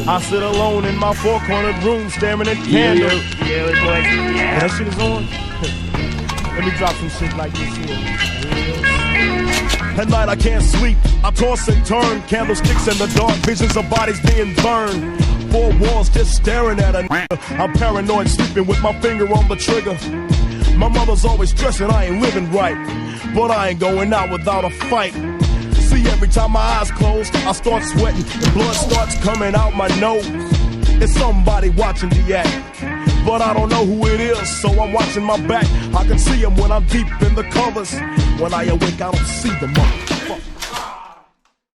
I sit alone in my four-cornered room staring at candles. Yeah, boy. Yeah. That shit is on. Let me drop some shit like this here. At night I can't sleep, I toss and turn. Candlesticks in the dark, visions of bodies being burned. Four walls just staring at a nigga. I'm paranoid, sleeping with my finger on the trigger. My mother's always stressing I ain't living right, but I ain't going out without a fight. See, every time my eyes close, I start sweating and blood starts coming out my nose. It's somebody watching the act, but I don't know who it is, so I'm watching my back. I can see them when I'm deep in the covers. When I awake, I don't see them all.